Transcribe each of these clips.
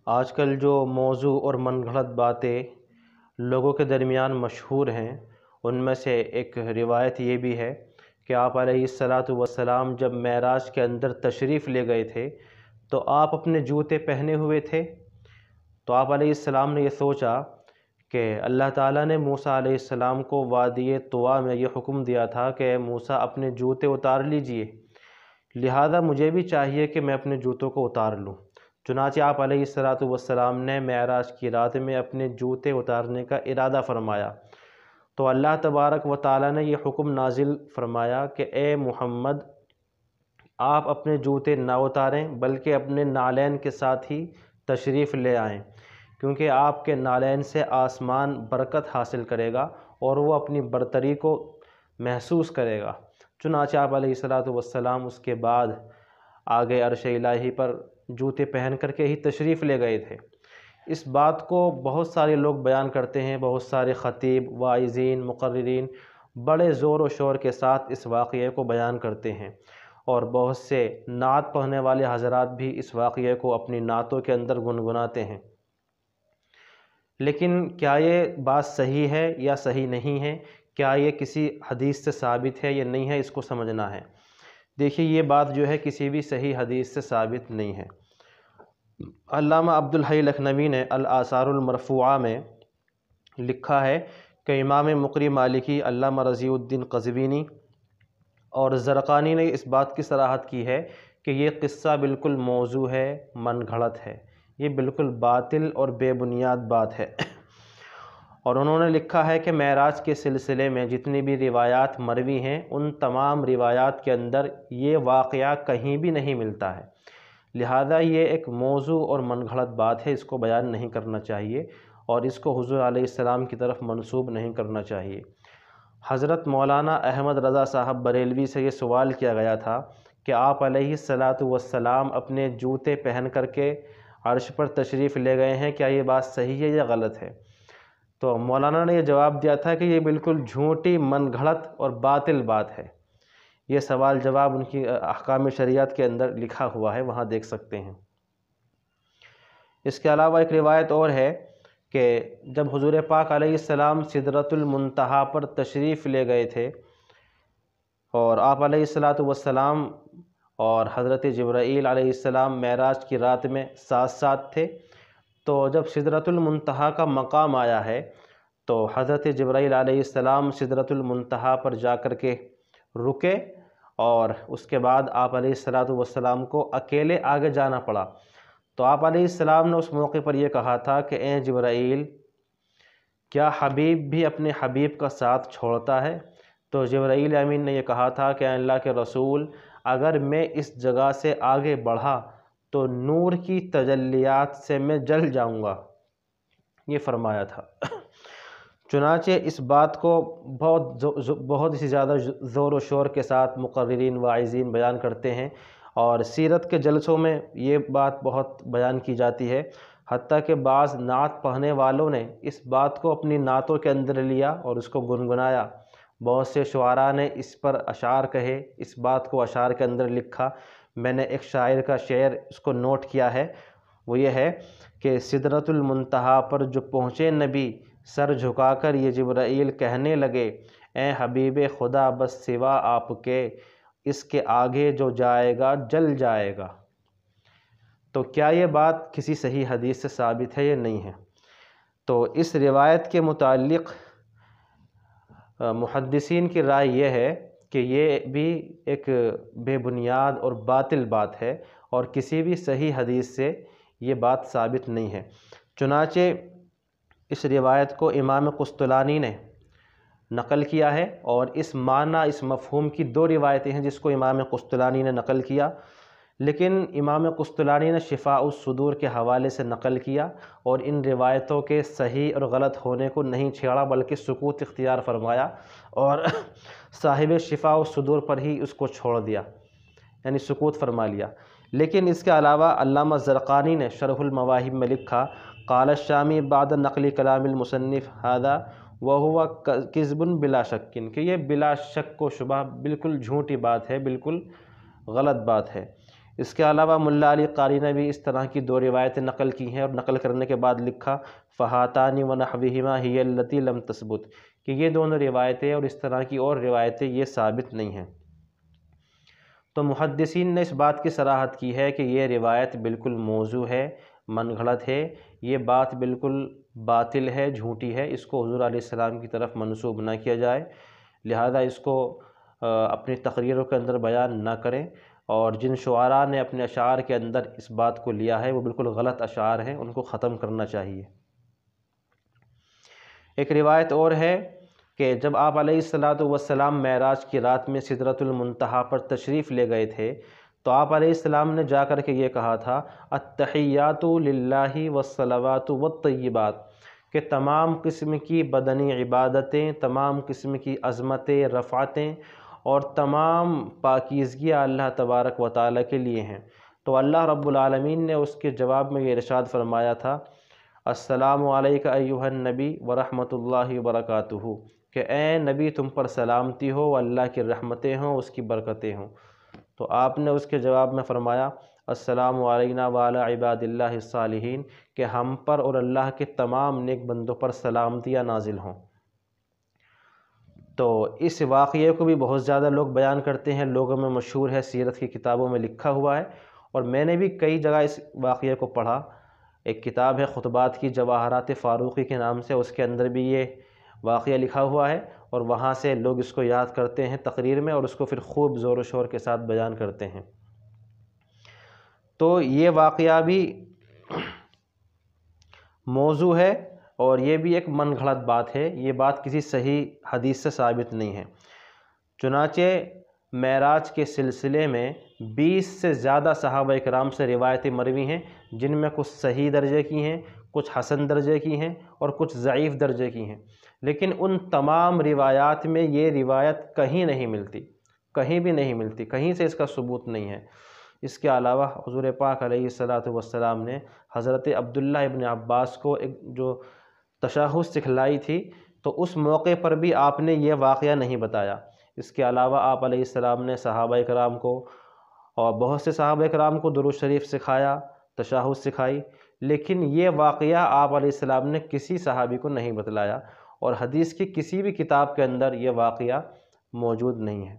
آج کل جو موضوع اور من گھڑت باتیں لوگوں کے درمیان مشہور ہیں، ان میں سے ایک روایت یہ بھی ہے کہ آپ علیہ الصلاۃ والسلام جب معراج کے اندر تشریف لے گئے تھے تو آپ اپنے جوتے پہنے ہوئے تھے۔ تو آپ علیہ السلام نے یہ سوچا کہ اللہ تعالیٰ نے موسیٰ علیہ السلام کو وادی طویٰ میں یہ حکم دیا تھا کہ اے موسیٰ اپنے جوتے اتار لیجئے، لہذا مجھے بھی چاہیے کہ میں اپنے جوتوں کو اتار لوں۔ چنانچہ آپ علیہ الصلاۃ والسلام نے معراج کی رات میں اپنے جوتے اتارنے کا ارادہ فرمایا تو اللہ تبارک و تعالیٰ نے یہ حکم نازل فرمایا کہ اے محمد، آپ اپنے جوتے نہ اتاریں بلکہ اپنے نالین کے ساتھ ہی تشریف لے آئیں، کیونکہ آپ کے نالین سے آسمان برکت حاصل کرے گا اور وہ اپنی برتری کو محسوس کرے گا۔ چنانچہ آپ علیہ الصلاۃ والسلام اس کے بعد آگے عرش الہی پر جوتے پہن کر کے ہی تشریف لے گئے تھے۔ اس بات کو بہت سارے لوگ بیان کرتے ہیں، بہت سارے خطیب، واعظین، مقررین بڑے زور و شور کے ساتھ اس واقعے کو بیان کرتے ہیں، اور بہت سے نعت پڑھنے والے حضرات بھی اس واقعے کو اپنی نعتوں کے اندر گنگناتے ہیں۔ لیکن کیا یہ بات صحیح ہے یا صحیح نہیں ہے؟ کیا یہ کسی حدیث سے ثابت ہے یا نہیں ہے؟ اس کو سمجھنا ہے۔ دیکھیے، یہ بات جو ہے کسی بھی صحیح حدیث سے ثابت نہیں ہے۔ علامہ عبدالحی لکھنوی نے الآثار المرفوعہ میں لکھا ہے کہ امام مقری مالکی، علامہ رضی الدین قزوینی اور زرقانی نے اس بات کی صراحت کی ہے کہ یہ قصہ بالکل موضوع ہے، من گھڑت ہے، یہ بالکل باطل اور بے بنیاد بات ہے۔ اور انہوں نے لکھا ہے کہ معراج کے سلسلے میں جتنی بھی روایات مروی ہیں، ان تمام روایات کے اندر یہ واقعہ کہیں بھی نہیں ملتا ہے، لہذا یہ ایک موضوع اور من گھڑت بات ہے، اس کو بیان نہیں کرنا چاہیے اور اس کو حضور علیہ السلام کی طرف منسوب نہیں کرنا چاہیے۔ حضرت مولانا احمد رضا صاحب بریلوی سے یہ سوال کیا گیا تھا کہ آپ علیہ الصلاۃ والسلام اپنے جوتے پہن کر کے عرش پر تشریف لے گئے ہیں، کیا یہ بات صحیح ہے یا غلط ہے؟ تو مولانا نے یہ جواب دیا تھا کہ یہ بالکل جھوٹی، من گھڑت اور باطل بات ہے۔ یہ سوال جواب ان کی احکام شریعت کے اندر لکھا ہوا ہے، وہاں دیکھ سکتے ہیں۔ اس کے علاوہ ایک روایت اور ہے کہ جب حضور پاک علیہ السلام سدرۃ المنتہا پر تشریف لے گئے تھے اور آپ علیہ الصلاۃ والسلام اور حضرت جبرائیل علیہ السلام معراج کی رات میں ساتھ ساتھ تھے، تو جب سدرۃ المنتہا کا مقام آیا ہے تو حضرت جبرائیل علیہ السلام سدرۃ المنتہا پر جا کر کے رکے اور اس کے بعد آپ علیہ الصلاۃ والسلام کو اکیلے آگے جانا پڑا۔ تو آپ علیہ السلام نے اس موقع پر یہ کہا تھا کہ اے جبرائیل، کیا حبیب بھی اپنے حبیب کا ساتھ چھوڑتا ہے؟ تو جبرائیل امین نے یہ کہا تھا کہ اے اللہ کے رسول، اگر میں اس جگہ سے آگے بڑھا تو نور کی تجلیات سے میں جل جاؤں گا، یہ فرمایا تھا۔ چنانچہ اس بات کو بہت ہی زیادہ زور و شور کے ساتھ مقررین، واعظین بیان کرتے ہیں، اور سیرت کے جلسوں میں یہ بات بہت بیان کی جاتی ہے، حتیٰ کہ بعض نعت پڑھنے والوں نے اس بات کو اپنی نعتوں کے اندر لیا اور اس کو گنگنایا۔ بہت سے شعراء نے اس پر اشعار کہے، اس بات کو اشعار کے اندر لکھا۔ میں نے ایک شاعر کا شعر اس کو نوٹ کیا ہے، وہ یہ ہے کہ سدرۃ المنتہا پر جو پہنچے نبی، سر جھکا کر یہ جبرائیل کہنے لگے، اے حبیب خدا بس سوا آپ کے، اس کے آگے جو جائے گا جل جائے گا۔ تو کیا یہ بات کسی صحیح حدیث سے ثابت ہے یا نہیں ہے؟ تو اس روایت کے متعلق محدثین کی رائے یہ ہے کہ یہ بھی ایک بے بنیاد اور باطل بات ہے اور کسی بھی صحیح حدیث سے یہ بات ثابت نہیں ہے۔ چنانچہ اس روایت کو امام قسطلانی نے نقل کیا ہے، اور اس معنی، اس مفہوم کی دو روایتیں ہیں جس کو امام قسطلانی نے نقل کیا، لیکن امام قسطلانی نے شفاء الصدور کے حوالے سے نقل کیا اور ان روایتوں کے صحیح اور غلط ہونے کو نہیں چھیڑا بلکہ سکوت اختیار فرمایا اور صاحب شفاء الصدور پر ہی اس کو چھوڑ دیا، یعنی سکوت فرما لیا۔ لیکن اس کے علاوہ علامہ زرقانی نے شرح المواہب میں لکھا، قال الشامی بعد نقل کلام المصنف هذا وهو کذب بلا شک، کہ یہ بلا شک و شبہ بالکل جھوٹی بات ہے، بالکل غلط بات ہے۔ اس کے علاوہ ملا علی قاری نے بھی اس طرح کی 2 روایتیں نقل کی ہیں، اور نقل کرنے کے بعد لکھا فہاتانی ونحوہما ہی التی لم تثبت، کہ یہ دونوں روایتیں اور اس طرح کی اور روایتیں یہ ثابت نہیں ہیں۔ تو محدثین نے اس بات کی صراحت کی ہے کہ یہ روایت بالکل موضوع ہے، من گھڑت ہے، یہ بات بالکل باطل ہے، جھوٹی ہے، اس کو حضور علیہ السلام کی طرف منسوب نہ کیا جائے، لہذا اس کو اپنی تقریروں کے اندر بیان نہ کریں، اور جن شعراء نے اپنے اشعار کے اندر اس بات کو لیا ہے وہ بالکل غلط اشعار ہیں، ان کو ختم کرنا چاہیے۔ ایک روایت اور ہے کہ جب آپ علیہ السلام معراج کی رات میں سدرۃ المنتہا پر تشریف لے گئے تھے تو آپ علیہ السلام نے جا کر کے یہ کہا تھا التحیات للہ والصلوات والطیبات، کہ تمام قسم کی بدنی عبادتیں، تمام قسم کی عظمتیں، رفعتیں اور تمام پاکیزگیاں اللہ تبارک و تعالیٰ کے لیے ہیں۔ تو اللہ رب العالمین نے اس کے جواب میں یہ ارشاد فرمایا تھا السلام علیک ایھا النبی ورحمۃ اللہ وبرکاتہ، کہ اے نبی تم پر سلامتی ہو، اللہ کی رحمتیں ہوں، اس کی برکتیں ہوں۔ تو آپ نے اس کے جواب میں فرمایا السلام علینا وعلی عباد اللہ الصالحین، کہ ہم پر اور اللہ کے تمام نیک بندوں پر سلامتیاں نازل ہوں۔ تو اس واقعے کو بھی بہت زیادہ لوگ بیان کرتے ہیں، لوگوں میں مشہور ہے، سیرت کی کتابوں میں لکھا ہوا ہے، اور میں نے بھی کئی جگہ اس واقعے کو پڑھا۔ ایک کتاب ہے خطبات کی جواہرات فاروقی کے نام سے، اس کے اندر بھی یہ واقعہ لکھا ہوا ہے، اور وہاں سے لوگ اس کو یاد کرتے ہیں تقریر میں، اور اس کو پھر خوب زور و شور کے ساتھ بیان کرتے ہیں۔ تو یہ واقعہ بھی موضوع ہے، اور یہ بھی ایک من گھڑت بات ہے، یہ بات کسی صحیح حدیث سے ثابت نہیں ہے۔ چنانچہ معراج کے سلسلے میں 20 سے زیادہ صحابہ اکرام سے روایتیں مروی ہیں، جن میں کچھ صحیح درجے کی ہیں، کچھ حسن درجے کی ہیں، اور کچھ ضعیف درجے کی ہیں، لیکن ان تمام روایات میں یہ روایت کہیں نہیں ملتی، کہیں بھی نہیں ملتی، کہیں سے اس کا ثبوت نہیں ہے۔ اس کے علاوہ حضور پاک علیہ السلام نے حضرت عبداللہ ابن عباس کو ایک جو تشہد سکھلائی تھی، تو اس موقع پر بھی آپ نے یہ واقعہ نہیں بتایا۔ اس کے علاوہ آپ علیہ السلام نے صحابہ اکرام کو اور بہت سے صحابہ اکرام کو درود شریف سکھایا، تشہد سکھائی، لیکن یہ واقعہ آپ علیہ السلام نے کسی صحابی کو نہیں بتلایا، اور حدیث کی کسی بھی کتاب کے اندر یہ واقعہ موجود نہیں ہے۔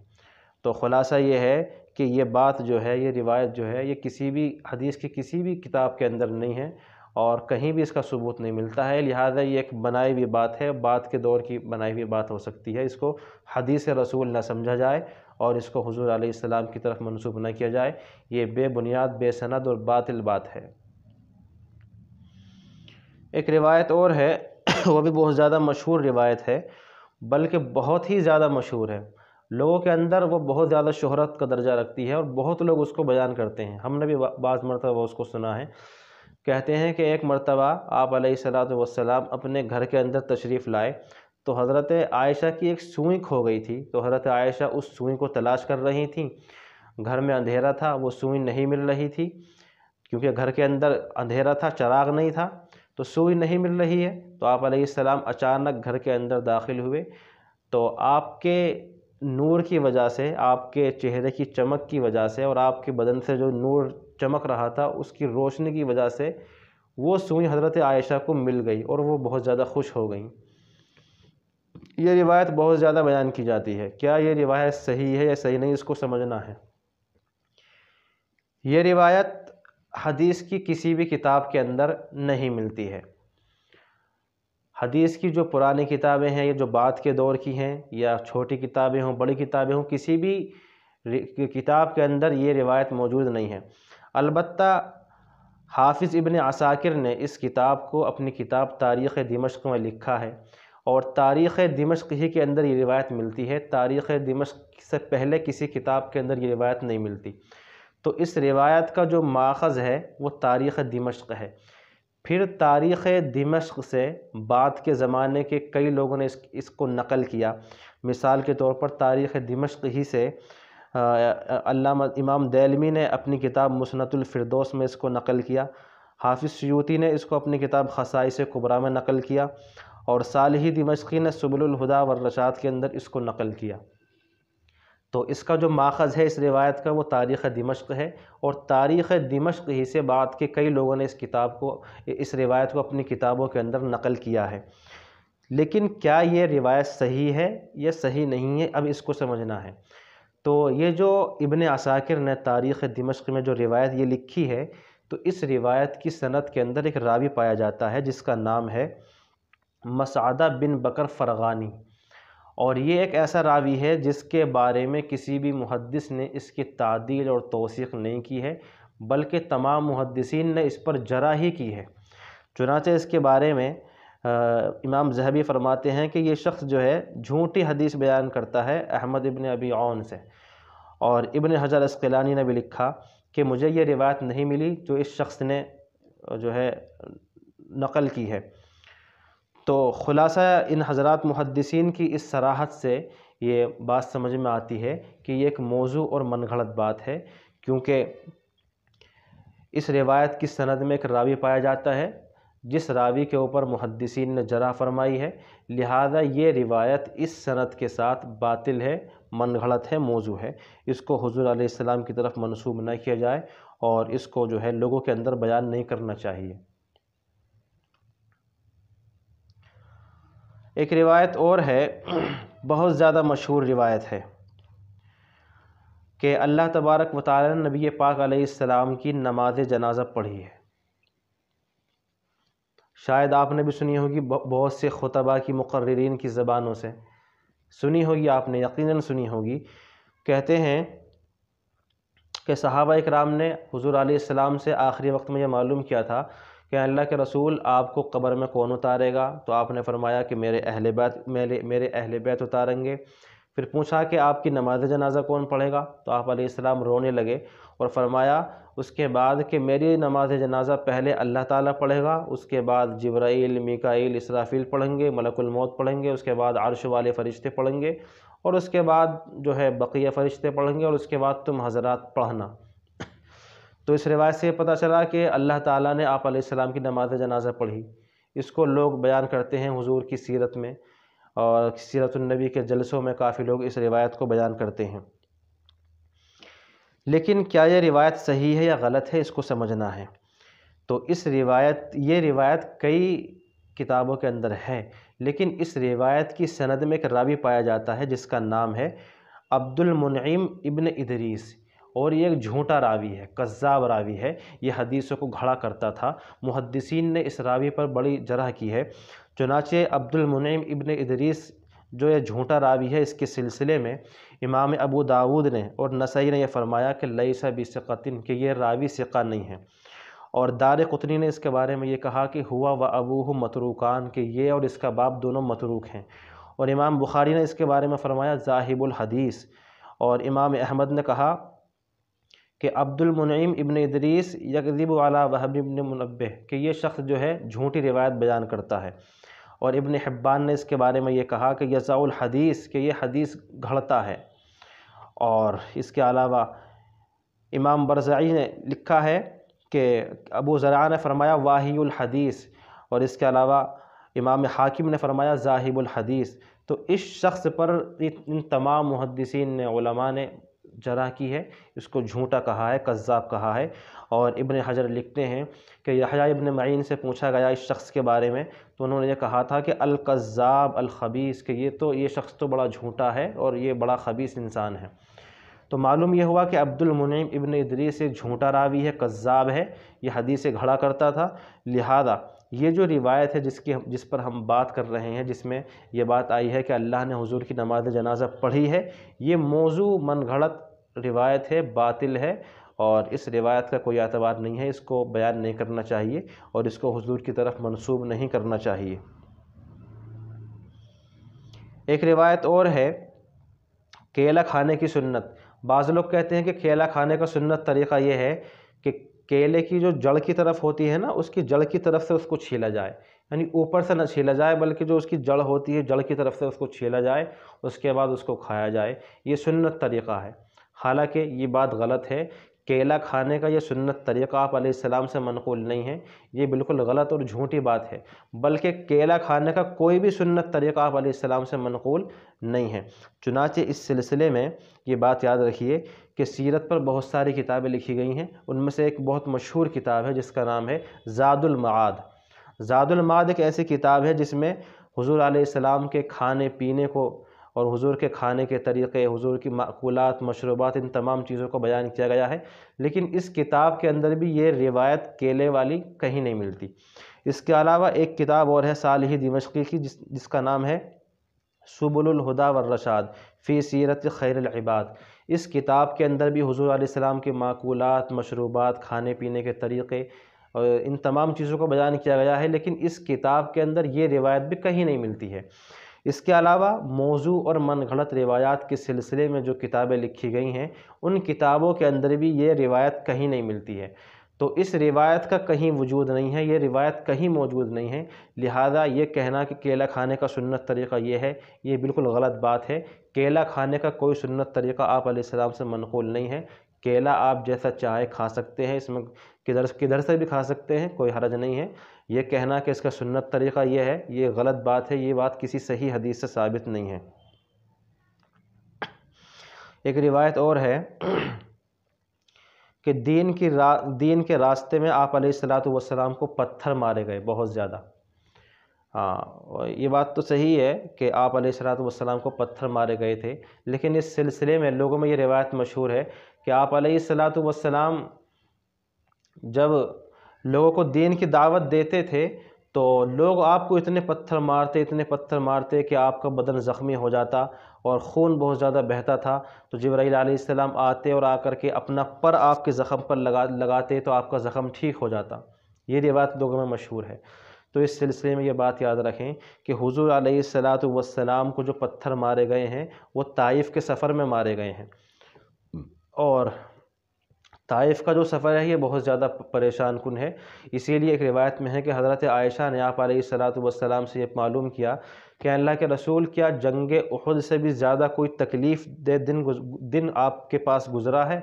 تو خلاصہ یہ ہے کہ یہ بات جو ہے، یہ روایت جو ہے، یہ کسی بھی حدیث کی کسی بھی کتاب کے اندر نہیں ہے، اور کہیں بھی اس کا ثبوت نہیں ملتا ہے، لہذا یہ ایک بنائی ہوئی بات ہے، بعد کے دور کی بنائی ہوئی بات ہو سکتی ہے۔ اس کو حدیث رسول نہ سمجھا جائے، اور اس کو حضور علیہ السلام کی طرف منسوب نہ کیا جائے، یہ بے بنیاد، بے سند اور باطل بات ہے۔ ایک روایت اور ہے، وہ بھی بہت زیادہ مشہور روایت ہے، بلکہ بہت ہی زیادہ مشہور ہے، لوگوں کے اندر وہ بہت زیادہ شہرت کا درجہ رکھتی ہے، اور بہت لوگ اس کو بیان کرتے ہیں، ہم نے بھی بعض مرتبہ اس کو سنا ہے۔ کہتے ہیں کہ ایک مرتبہ آپ علیہ السلام اپنے گھر کے اندر تشریف لائے تو حضرت عائشہ کی ایک سوئی کھو گئی تھی، تو حضرت عائشہ اس سوئی کو تلاش کر رہی تھیں، گھر میں اندھیرا تھا، وہ سوئی نہیں مل رہی تھی، کیونکہ گھر کے اندر اندھیرا تھا، چراغ نہیں تھا، تو سوئی نہیں مل رہی ہے۔ تو آپ علیہ السلام اچانک گھر کے اندر داخل ہوئے، تو آپ کے نور کی وجہ سے، آپ کے چہرے کی چمک کی وجہ سے، اور آپ کے بدن سے جو نور چمک رہا تھا اس کی روشنی کی وجہ سے وہ سوئی حضرت عائشہ کو مل گئی، اور وہ بہت زیادہ خوش ہو گئیں۔ یہ روایت بہت زیادہ بیان کی جاتی ہے، کیا یہ روایت صحیح ہے یا صحیح نہیں، اس کو سمجھنا ہے۔ یہ روایت حدیث کی کسی بھی کتاب کے اندر نہیں ملتی ہے۔ حدیث کی جو پرانی کتابیں ہیں، یہ جو بعد کے دور کی ہیں، یا چھوٹی کتابیں ہوں، بڑی کتابیں ہوں، کسی بھی کتاب کے اندر یہ روایت موجود نہیں ہے۔ البتہ حافظ ابن عساکر نے اس کتاب کو اپنی کتاب تاریخ دمشق میں لکھا ہے، اور تاریخ دمشق ہی کے اندر یہ روایت ملتی ہے، تاریخ دمشق سے پہلے کسی کتاب کے اندر یہ روایت نہیں ملتی۔ تو اس روایت کا جو ماخذ ہے وہ تاریخ دمشق ہے۔ پھر تاریخ دمشق سے بعد کے زمانے کے کئی لوگوں نے اس کو نقل کیا، مثال کے طور پر تاریخ دمشق ہی سے علامہ امام دیلمی نے اپنی کتاب مسنۃ الفردوس میں اس کو نقل کیا، حافظ سیوطی نے اس کو اپنی کتاب خصائص کبریٰ میں نقل کیا، اور صالحی دمشقی نے سبل الہدیٰ والرشاد کے اندر اس کو نقل کیا۔ تو اس کا جو ماخذ ہے اس روایت کا وہ تاریخ دمشق ہے، اور تاریخ دمشق ہی سے بعد کے کئی لوگوں نے اس روایت کو اپنی کتابوں کے اندر نقل کیا ہے۔ لیکن کیا یہ روایت صحیح ہے یا صحیح نہیں ہے، اب اس کو سمجھنا ہے۔ تو یہ جو ابن عساکر نے تاریخ دمشق میں جو روایت یہ لکھی ہے، تو اس روایت کی سند کے اندر ایک راوی پایا جاتا ہے جس کا نام ہے مسعدہ بن بکر فرغانی، اور یہ ایک ایسا راوی ہے جس کے بارے میں کسی بھی محدث نے اس کی تعدیل اور توثیق نہیں کی ہے، بلکہ تمام محدثین نے اس پر جرح ہی کی ہے۔ چنانچہ اس کے بارے میں امام ذہبی فرماتے ہیں کہ یہ شخص جو ہے جھوٹی حدیث بیان کرتا ہے احمد ابن ابی عون سے، اور ابن حجر اسقلانی نے بھی لکھا کہ مجھے یہ روایت نہیں ملی جو اس شخص نے جو ہے نقل کی ہے۔ تو خلاصہ ان حضرات محدثین کی اس صراحت سے یہ بات سمجھ میں آتی ہے کہ یہ ایک موضوع اور من گھڑت بات ہے، کیونکہ اس روایت کی سند میں ایک راوی پایا جاتا ہے جس راوی کے اوپر محدثین نے جرح فرمائی ہے، لہذا یہ روایت اس سند کے ساتھ باطل ہے، من گھڑت ہے، موضوع ہے۔ اس کو حضور علیہ السلام کی طرف منسوب نہ کیا جائے، اور اس کو جو ہے لوگوں کے اندر بیان نہیں کرنا چاہیے۔ ایک روایت اور ہے، بہت زیادہ مشہور روایت ہے، کہ اللہ تبارک و تعالی نے نبی پاک علیہ السلام کی نماز جنازہ پڑھی ہے۔ شاید آپ نے بھی سنی ہوگی، بہت سے خطبہ کی مقررین کی زبانوں سے سنی ہوگی، آپ نے یقیناً سنی ہوگی۔ کہتے ہیں کہ صحابہ اکرام نے حضور علیہ السلام سے آخری وقت میں یہ معلوم کیا تھا کہ اللہ کے رسول آپ کو قبر میں کون اتارے گا؟ تو آپ نے فرمایا کہ میرے اہل بیت اتاریں گے۔ پھر پوچھا کہ آپ کی نماز جنازہ کون پڑھے گا؟ تو آپ علیہ السلام رونے لگے اور فرمایا اس کے بعد کہ میری نماز جنازہ پہلے اللہ تعالیٰ پڑھے گا، اس کے بعد جبرائیل، میکائیل، اسرافیل پڑھیں گے، ملک الموت پڑھیں گے، اس کے بعد عرش والے فرشتے پڑھیں گے، اور اس کے بعد جو ہے بقیہ فرشتے پڑھیں گے، اور اس کے بعد تم حضرات پڑھنا۔ تو اس روایت سے پتہ چلا کہ اللہ تعالیٰ نے آپ علیہ السلام کی نماز جنازہ پڑھی۔ اس کو لوگ بیان کرتے ہیں حضور کی سیرت میں، اور سیرت النبی کے جلسوں میں کافی لوگ اس روایت کو بیان کرتے ہیں۔ لیکن کیا یہ روایت صحیح ہے یا غلط ہے، اس کو سمجھنا ہے۔ تو یہ روایت کئی کتابوں کے اندر ہے، لیکن اس روایت کی سند میں ایک راوی پایا جاتا ہے جس کا نام ہے عبد المنعم ابن ادریس، اور یہ ایک جھوٹا راوی ہے، کذاب راوی ہے، یہ حدیثوں کو گھڑا کرتا تھا۔ محدثین نے اس راوی پر بڑی جرح کی ہے۔ چنانچہ عبد المنعم ابن ادریس جو یہ جھوٹا راوی ہے، اس کے سلسلے میں امام ابو داود نے اور نسائی نے یہ فرمایا کہ لیس بثقۃ، کہ یہ راوی ثقہ نہیں ہے، اور دارقطنی نے اس کے بارے میں یہ کہا کہ ہوا و ابوہ متروکان، کہ یہ اور اس کا باپ دونوں متروک ہیں، اور امام بخاری نے اس کے بارے میں فرمایا ذاہب الحدیث، اور امام احمد نے کہا کہ عبد المنعم ابن ادریس یکذب علی وہب ابن منبہ، کہ یہ شخص جو ہے جھوٹی روایت بیان کرتا ہے، اور ابن حبان نے اس کے بارے میں یہ کہا کہ یضع الحدیث، کہ یہ حدیث گھڑتا ہے۔ اور اس کے علاوہ امام برزعی نے لکھا ہے کہ ابو زرعہ نے فرمایا واہی الحدیث، اور اس کے علاوہ امام حاکم نے فرمایا ذاہب الحدیث۔ تو اس شخص پر ان تمام محدثین نے، علماء نے جرح کی ہے، اس کو جھوٹا کہا ہے، کذاب کہا ہے۔ اور ابن حجر لکھتے ہیں کہ یحییٰ ابن معین سے پوچھا گیا اس شخص کے بارے میں، تو انہوں نے یہ کہا تھا کہ الکذاب الخبیث، کہ یہ شخص تو بڑا جھوٹا ہے اور یہ بڑا خبیث انسان ہے۔ تو معلوم یہ ہوا کہ عبد المنعم ابن ادریس ایک جھوٹا راوی ہے، کذاب ہے، یہ حدیث گھڑا کرتا تھا۔ لہذا یہ جو روایت ہے جس پر ہم بات کر رہے ہیں، جس میں یہ بات آئی ہے کہ اللہ نے حضور کی نماز جنازہ پڑھی ہے، یہ موضوع من گھڑت روایت ہے، باطل ہے، اور اس روایت کا کوئی اعتبار نہیں ہے، اس کو بیان نہیں کرنا چاہیے، اور اس کو حضور کی طرف منسوب نہیں کرنا چاہیے۔ ایک روایت اور ہے کیلا کھانے کی سنت۔ بعض لوگ کہتے ہیں کہ کیلا کھانے کا سنت طریقہ یہ ہے کہ کیلے کی جو جڑ کی طرف ہوتی ہے نا، اس کی جڑ کی طرف سے اس کو چھیلا جائے، یعنی اوپر سے نہ چھیلا جائے بلکہ جو اس کی جڑ ہوتی ہے، جڑ کی طرف سے اس کو چھیلا جائے، اس کے بعد اس کو کھایا جائے، یہ سنت طریقہ ہے۔ حالانکہ یہ بات غلط ہے، کیلا کھانے کا یہ سنت طریقہ آپ علیہ السلام سے منقول نہیں ہے، یہ بالکل غلط اور جھوٹی بات ہے، بلکہ کیلا کھانے کا کوئی بھی سنت طریقہ آپ علیہ السلام سے منقول نہیں ہے۔ چنانچہ اس سلسلے میں یہ بات یاد رکھیے کہ سیرت پر بہت ساری کتابیں لکھی گئی ہیں، ان میں سے ایک بہت مشہور کتاب ہے جس کا نام ہے زاد المعاد۔ زاد المعاد ایک ایسی کتاب ہے جس میں حضور علیہ السلام کے کھانے پینے کو اور حضور کے کھانے کے طریقے، حضور کی مأکولات، مشروبات، ان تمام چیزوں کو بیان کیا گیا ہے، لیکن اس کتاب کے اندر بھی یہ روایت کیلے والی کہیں نہیں ملتی۔ اس کے علاوہ ایک کتاب اور ہے صالح دمشقی کی جس کا نام ہے سبل الہدی والرشاد فی سیرت خیر العباد۔ اس کتاب کے اندر بھی حضور علیہ السلام کے مأکولات، مشروبات، کھانے پینے کے طریقے اور ان تمام چیزوں کو بیان کیا گیا ہے، لیکن اس کتاب کے اندر یہ روایت بھی کہیں نہیں ملتی ہے۔ اس کے علاوہ موضوع اور من گھڑت روایات کے سلسلے میں جو کتابیں لکھی گئی ہیں، ان کتابوں کے اندر بھی یہ روایت کہیں نہیں ملتی ہے۔ تو اس روایت کا کہیں وجود نہیں ہے، یہ روایت کہیں موجود نہیں ہے، لہذا یہ کہنا کہ کیلا کھانے کا سنت طریقہ یہ ہے، یہ بالکل غلط بات ہے۔ کیلا کھانے کا کوئی سنت طریقہ آپ علیہ السلام سے منقول نہیں ہے۔ کیلا آپ جیسا چاہے کھا سکتے ہیں، اس میں کدھر سے بھی کھا سکتے ہیں، کوئی حرج نہیں ہے۔ یہ کہنا کہ اس کا سنت طریقہ یہ ہے، یہ غلط بات ہے، یہ بات کسی صحیح حدیث سے ثابت نہیں ہے۔ ایک روایت اور ہے کہ دین کے راستے میں آپ علیہ السلام کو پتھر مارے گئے بہت زیادہ۔ ہاں، یہ بات تو صحیح ہے کہ آپ علیہ السلام کو پتھر مارے گئے تھے، لیکن اس سلسلے میں لوگوں میں یہ روایت مشہور ہے کہ آپ علیہ السلام جب لوگوں کو دین کی دعوت دیتے تھے تو لوگ آپ کو اتنے پتھر مارتے کہ آپ کا بدن زخمی ہو جاتا اور خون بہت زیادہ بہتا تھا، تو جبرائیل علیہ السلام آتے اور آ کر کے اپنا پر آپ کے زخم پر لگاتے تو آپ کا زخم ٹھیک ہو جاتا۔ یہ روایت لوگوں میں مشہور ہے۔ تو اس سلسلے میں یہ بات یاد رکھیں کہ حضور علیہ السلام کو جو پتھر مارے گئے ہیں وہ طائف کے سفر میں مارے گئے ہیں، اور طائف کا جو سفر ہے یہ بہت زیادہ پریشان کن ہے۔ اسی لیے ایک روایت میں ہے کہ حضرت عائشہ نے آپ علیہ السلام سے یہ معلوم کیا کہ اللہ کے رسول، کیا جنگ احد سے بھی زیادہ کوئی تکلیف دہ دن آپ کے پاس گزرا ہے؟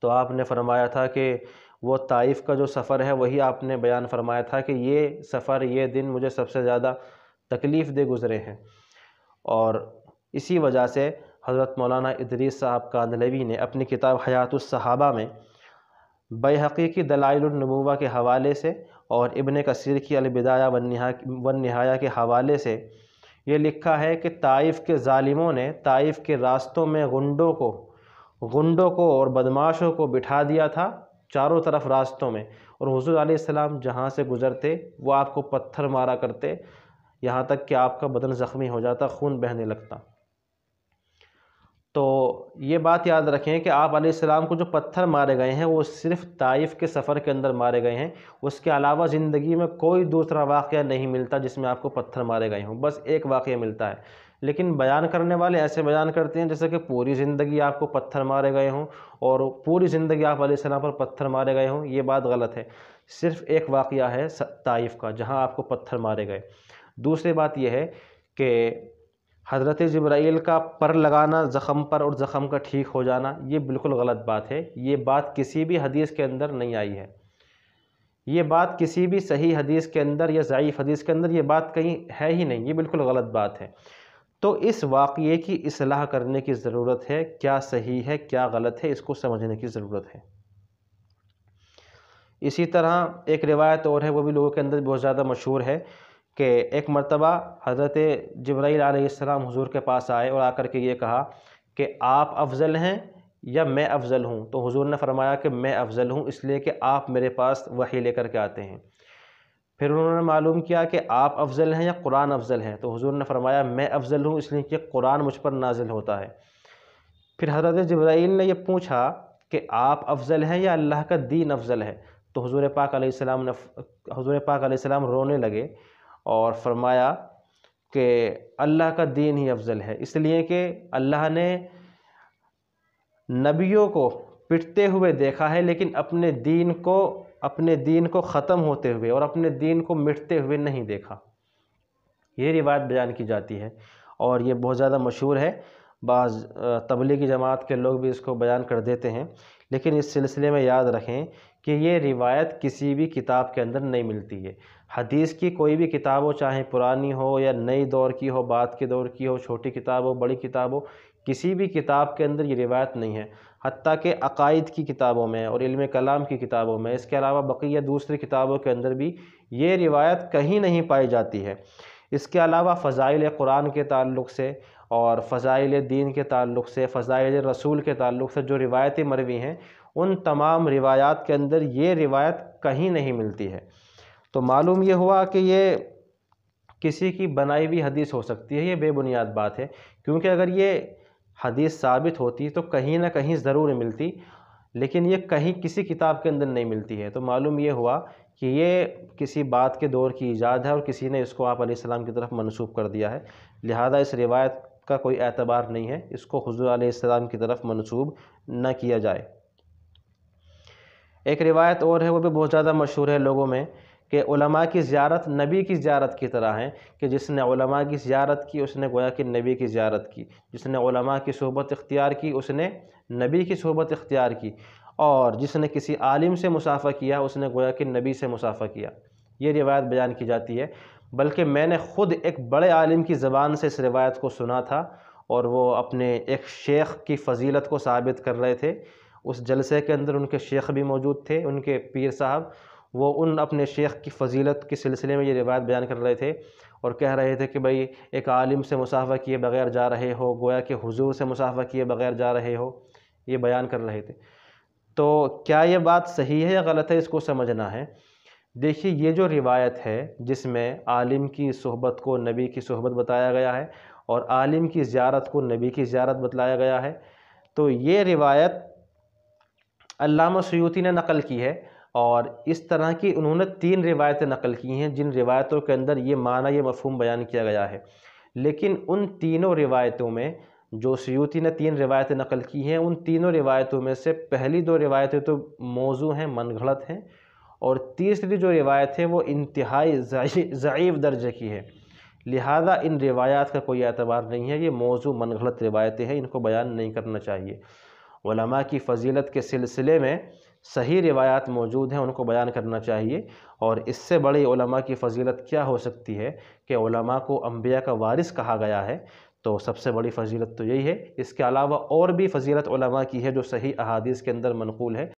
تو آپ نے فرمایا تھا کہ وہ طائف کا جو سفر ہے وہی آپ نے بیان فرمایا تھا کہ یہ سفر، یہ دن مجھے سب سے زیادہ تکلیف دہ گزرے ہیں۔ اور اسی وجہ سے حضرت مولانا ادریس صاحب کاندھلوی نے اپنی کتاب حیات الصحابہ میں بیہقی کی دلائل النبوہ کے حوالے سے اور ابن کثیر کی البدایہ والنہایہ کے حوالے سے یہ لکھا ہے کہ طائف کے ظالموں نے طائف کے راستوں میں غنڈوں کو اور بدماشوں کو بٹھا دیا تھا چاروں طرف راستوں میں، اور حضور علیہ السلام جہاں سے گزرتے وہ آپ کو پتھر مارا کرتے، یہاں تک کہ آپ کا بدن زخمی ہو جاتا، خون بہنے لگتا۔ تو یہ بات یاد رکھیں کہ آپ علیہ السلام کو جو پتھر مارے گئے ہیں وہ صرف طائف کے سفر کے اندر مارے گئے ہیں، اس کے علاوہ زندگی میں کوئی دوسرا واقعہ نہیں ملتا جس میں آپ کو پتھر مارے گئے ہوں، بس ایک واقعہ ملتا ہے۔ لیکن بیان کرنے والے ایسے بیان کرتے ہیں جیسے کہ پوری زندگی آپ کو پتھر مارے گئے ہوں اور پوری زندگی آپ علیہ السلام پر پتھر مارے گئے ہوں، یہ بات غلط ہے۔ صرف ایک واقعہ ہے طائف کا جہاں آپ کو پتھر مارے گئے۔ دوسری بات یہ ہے کہ حضرت جبرائیل کا پر لگانا زخم پر اور زخم کا ٹھیک ہو جانا، یہ بالکل غلط بات ہے، یہ بات کسی بھی حدیث کے اندر نہیں آئی ہے، یہ بات کسی بھی صحیح حدیث کے اندر یا ضعیف حدیث کے اندر یہ بات کہیں ہے ہی نہیں، یہ بالکل غلط بات ہے۔ تو اس واقعے کی اصلاح کرنے کی ضرورت ہے، کیا صحیح ہے کیا غلط ہے اس کو سمجھنے کی ضرورت ہے۔ اسی طرح ایک روایت اور ہے، وہ بھی لوگوں کے اندر بہت زیادہ مشہور ہے کہ ایک مرتبہ حضرت جبرائیل علیہ السلام حضور کے پاس آئے اور آ کر کے یہ کہا کہ آپ افضل ہیں یا میں افضل ہوں؟ تو حضور نے فرمایا کہ میں افضل ہوں، اس لیے کہ آپ میرے پاس وحی لے کر کے آتے ہیں۔ پھر انہوں نے معلوم کیا کہ آپ افضل ہیں یا قرآن افضل ہے؟ تو حضور نے فرمایا میں افضل ہوں، اس لیے کہ قرآن مجھ پر نازل ہوتا ہے۔ پھر حضرت جبرائیل نے یہ پوچھا کہ آپ افضل ہیں یا اللہ کا دین افضل ہے؟ تو حضور پاک علیہ السلام رونے لگے اور فرمایا کہ اللہ کا دین ہی افضل ہے، اس لیے کہ اللہ نے نبیوں کو پٹتے ہوئے دیکھا ہے لیکن اپنے دین کو ختم ہوتے ہوئے اور اپنے دین کو مٹتے ہوئے نہیں دیکھا۔ یہ روایت بیان کی جاتی ہے اور یہ بہت زیادہ مشہور ہے، بعض تبلیغی جماعت کے لوگ بھی اس کو بیان کر دیتے ہیں، لیکن اس سلسلے میں یاد رکھیں کہ یہ روایت کسی بھی کتاب کے اندر نہیں ملتی ہے۔ حدیث کی کوئی بھی کتاب ہو، چاہے پرانی ہو یا نئی دور کی ہو، بعد کے دور کی ہو، چھوٹی کتاب ہو، بڑی کتاب ہو، کسی بھی کتاب کے اندر یہ روایت نہیں ہے۔ حتیٰ کہ عقائد کی کتابوں میں اور علم کلام کی کتابوں میں، اس کے علاوہ بقیہ دوسری کتابوں کے اندر بھی یہ روایت کہیں نہیں پائی جاتی ہے۔ اس کے علاوہ فضائل قرآن کے تعلق سے اور فضائل دین کے تعلق سے، فضائل رسول کے تعلق سے جو روایتیں مروی ہیں، ان تمام روایات کے اندر یہ روایت کہیں نہیں ملتی ہے۔ تو معلوم یہ ہوا کہ یہ کسی کی بنائی ہوئی حدیث ہو سکتی ہے، یہ بے بنیاد بات ہے، کیونکہ اگر یہ حدیث ثابت ہوتی تو کہیں نہ کہیں ضرور ملتی، لیکن یہ کہیں کسی کتاب کے اندر نہیں ملتی ہے۔ تو معلوم یہ ہوا کہ یہ کسی بات کے دور کی ایجاد ہے اور کسی نے اس کو آپ علیہ السلام کی طرف منسوب کر دیا ہے، لہذا اس روایت کا کوئی اعتبار نہیں ہے، اس کو حضور علیہ السلام کی طرف منسوب نہ کیا جائے۔ ایک روایت اور ہے، وہ بھی بہت زیادہ مشہور ہے لوگوں میں، کہ علماء کی زیارت نبی کی زیارت کی طرح ہے، کہ جس نے علماء کی زیارت کی اس نے گویا کہ نبی کی زیارت کی، جس نے علماء کی صحبت اختیار کی اس نے نبی کی صحبت اختیار کی، اور جس نے کسی عالم سے مصافحہ کیا اس نے گویا کہ نبی سے مصافحہ کیا۔ یہ روایت بیان کی جاتی ہے، بلکہ میں نے خود ایک بڑے عالم کی زبان سے اس روایت کو سنا تھا، اور وہ اپنے ایک شیخ کی فضیلت کو ثابت کر رہے تھے۔ اس جلسے کے اندر ان کے شیخ بھی موجود تھے، ان کے پیر صاحب، وہ ان اپنے شیخ کی فضیلت کے سلسلے میں یہ روایت بیان کر رہے تھے اور کہہ رہے تھے کہ بھئی ایک عالم سے مصافحہ کیے بغیر جا رہے ہو، گویا کہ حضور سے مصافحہ کیے بغیر جا رہے ہو، یہ بیان کر رہے تھے۔ تو کیا یہ بات صحیح ہے یا غلط ہے، اس کو سمجھنا ہے۔ دیکھیے یہ جو روایت ہے جس میں عالم کی صحبت کو نبی کی صحبت بتایا گیا ہے اور عالم کی زیارت کو نبی کی زیارت بتلایا گیا ہے، تو یہ روایت علامہ سیوطی نے نقل کی ہے، اور اس طرح کی انہوں نے 3 روایتیں نقل کی ہیں جن روایتوں کے اندر یہ معنی، یہ مفہوم بیان کیا گیا ہے۔ لیکن ان تینوں روایتوں میں جو سیوطی نے 3 روایتیں نقل کی ہیں، ان تینوں روایتوں میں سے پہلی 2 روایتیں تو موضوع ہیں، من گھڑت ہیں، اور تیسری جو روایت ہے وہ انتہائی ضعیف درجے کی ہے، لہذا ان روایات کا کوئی اعتبار نہیں ہے، یہ موضوع من گھڑت روایتیں ہیں، ان کو بیان نہیں کرنا چاہیے۔ علماء کی فضیلت کے سلسلے میں صحیح روایات موجود ہیں، ان کو بیان کرنا چاہیے، اور اس سے بڑی علماء کی فضیلت کیا ہو سکتی ہے کہ علماء کو انبیاء کا وارث کہا گیا ہے، تو سب سے بڑی فضیلت تو یہی ہے۔ اس کے علاوہ اور بھی فضیلت علماء کی ہے جو صحیح احادیث کے اندر منقول ہے۔